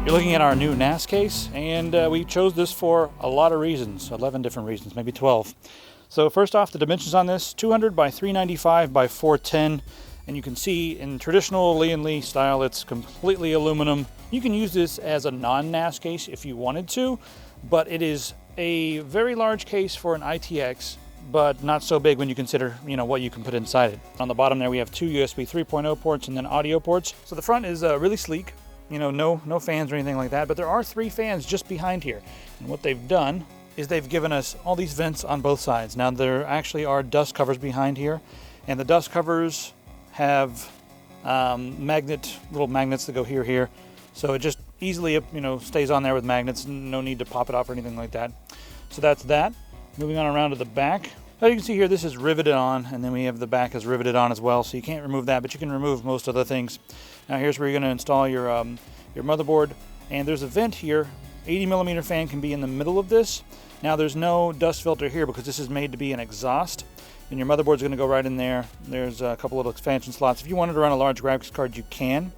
You're looking at our new NAS case, and we chose this for a lot of reasons, 11 different reasons, maybe 12. So first off, the dimensions on this, 200 by 395 by 410, and you can see in traditional Lian Li style, it's completely aluminum. You can use this as a non-NAS case if you wanted to, but it is a very large case for an ITX, but not so big when you consider, what you can put inside it. On the bottom there, we have two USB 3.0 ports and then audio ports. So the front is really sleek. No fans or anything like that, but there are 3 fans just behind here. And what they've done is they've given us all these vents on both sides. Now there actually are dust covers behind here, and the dust covers have little magnets that go here. So it just easily, stays on there with magnets. No need to pop it off or anything like that. So that's that. Moving on around to the back. As you can see here, this is riveted on, and then we have the back is riveted on as well, so you can't remove that, but you can remove most other things. Now here's where you're going to install your motherboard, and there's a vent here. 80mm fan can be in the middle of this. Now there's no dust filter here because this is made to be an exhaust, and your motherboard's going to go right in there. There's a couple little expansion slots. If you wanted to run a large graphics card, you can.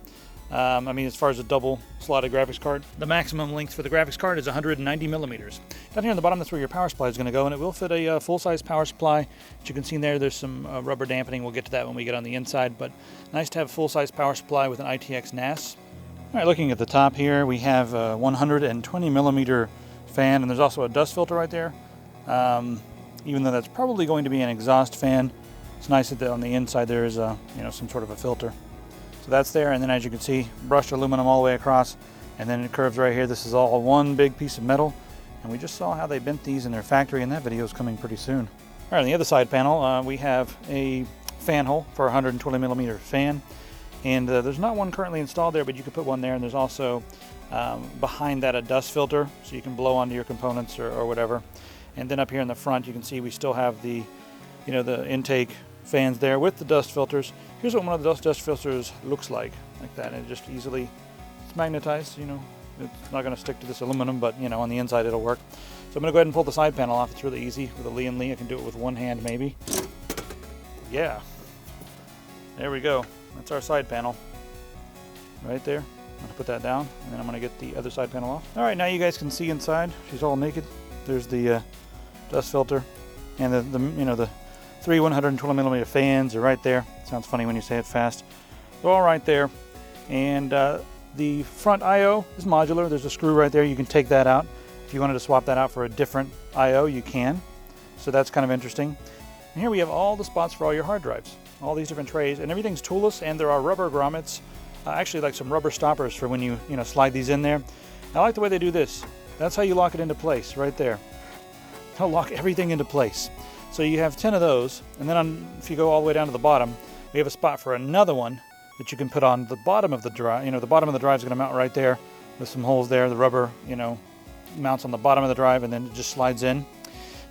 As far as a double slotted graphics card, the maximum length for the graphics card is 190mm. Down here on the bottom, that's where your power supply is going to go, and it will fit a full-size power supply. As you can see there's some rubber dampening. We'll get to that when we get on the inside, but nice to have a full-size power supply with an ITX NAS. All right, looking at the top here, we have a 120mm fan, and there's also a dust filter right there. Even though that's probably going to be an exhaust fan, it's nice that on the inside there is some sort of a filter. So that's there, and then as you can see, brushed aluminum all the way across, and then it curves right here. This is all one big piece of metal, and we just saw how they bent these in their factory, and that video is coming pretty soon. All right, on the other side panel, we have a fan hole for a 120mm fan, and there's not one currently installed there, but you could put one there, and there's also behind that a dust filter, so you can blow onto your components or whatever. And then up here in the front, you can see we still have the intake fans there with the dust filters. Here's what one of the dust filters looks like that. And it just easily, it's magnetized, it's not going to stick to this aluminum, but on the inside it'll work. So I'm going to go ahead and pull the side panel off. It's really easy with a Lian Li. I can do it with one hand maybe. Yeah, there we go. That's our side panel right there. I'm going to put that down, and then I'm going to get the other side panel off. All right, now you guys can see inside. She's all naked. There's the dust filter, and the 3 120mm fans are right there. Sounds funny when you say it fast. They're all right there. And the front I/O is modular. There's a screw right there. You can take that out. If you wanted to swap that out for a different I/O, you can. So that's kind of interesting. And here we have all the spots for all your hard drives. All these different trays, and everything's toolless, and there are rubber grommets. Actually, like some rubber stoppers for when you slide these in there. I like the way they do this. That's how you lock it into place, right there. I'll lock everything into place. So you have 10 of those, and then if you go all the way down to the bottom, we have a spot for another one that you can put on the bottom of the drive. The bottom of the drive is going to mount right there with some holes there. The rubber, mounts on the bottom of the drive, and then it just slides in.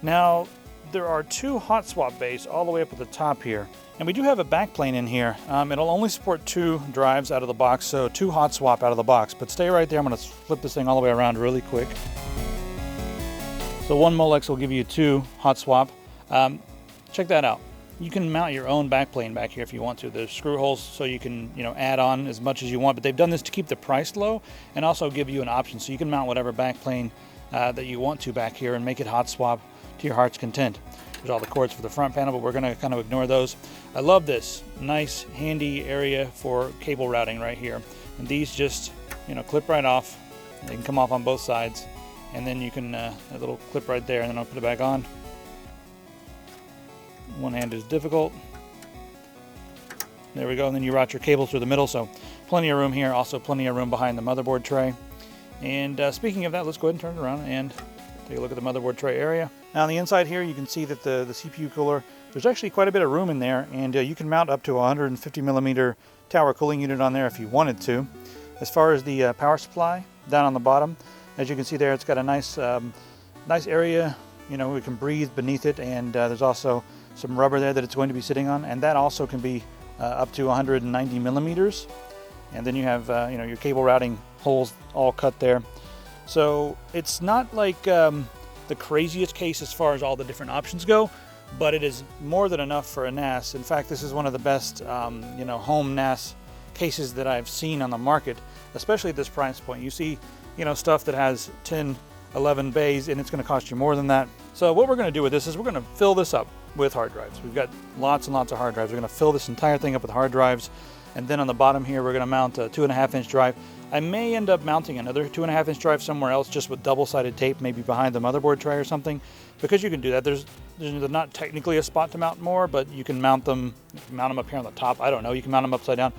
Now, there are 2 hot swap bays all the way up at the top here. And we do have a backplane in here. It'll only support 2 drives out of the box, so 2 hot swap out of the box. But stay right there. I'm going to flip this thing all the way around really quick. So one Molex will give you 2 hot swap. Check that out. You can mount your own backplane back here if you want to. There's screw holes so you can add on as much as you want, but they've done this to keep the price low and also give you an option, so you can mount whatever backplane that you want to back here and make it hot swap to your heart's content. There's all the cords for the front panel, but we're going to kind of ignore those. I love this nice handy area for cable routing right here, and these just clip right off. They can come off on both sides, and then you can a little clip right there, and then I'll put it back on. One hand is difficult. There we go, and then you route your cables through the middle, so plenty of room here. Also plenty of room behind the motherboard tray. And speaking of that, let's go ahead and turn it around and take a look at the motherboard tray area. Now on the inside here, you can see that the CPU cooler, there's actually quite a bit of room in there, and you can mount up to a 150mm tower cooling unit on there if you wanted to. As far as the power supply, down on the bottom, as you can see there, it's got a nice area, we can breathe beneath it, and there's also some rubber there that it's going to be sitting on, and that also can be up to 190mm. And then you have your cable routing holes all cut there. So it's not like the craziest case as far as all the different options go, but it is more than enough for a NAS. In fact, this is one of the best home NAS cases that I've seen on the market, especially at this price point. You see, stuff that has 10, 11 bays, and it's going to cost you more than that. So what we're going to do with this is we're going to fill this up with hard drives. We've got lots and lots of hard drives. We're going to fill this entire thing up with hard drives, and then on the bottom here we're going to mount a 2.5-inch drive. I may end up mounting another 2.5-inch drive somewhere else, just with double-sided tape, maybe behind the motherboard tray or something, because you can do that. There's not technically a spot to mount more, but you can mount them up here on the top. I don't know. You can mount them upside down.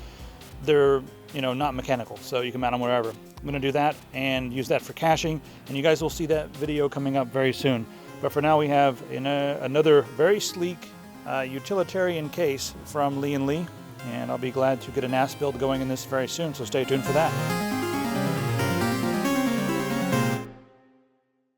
They're not mechanical, so you can mount them wherever. I'm going to do that and use that for caching, and you guys will see that video coming up very soon. But for now, we have another very sleek utilitarian case from Lian, and I'll be glad to get a NAS build going in this very soon, so stay tuned for that.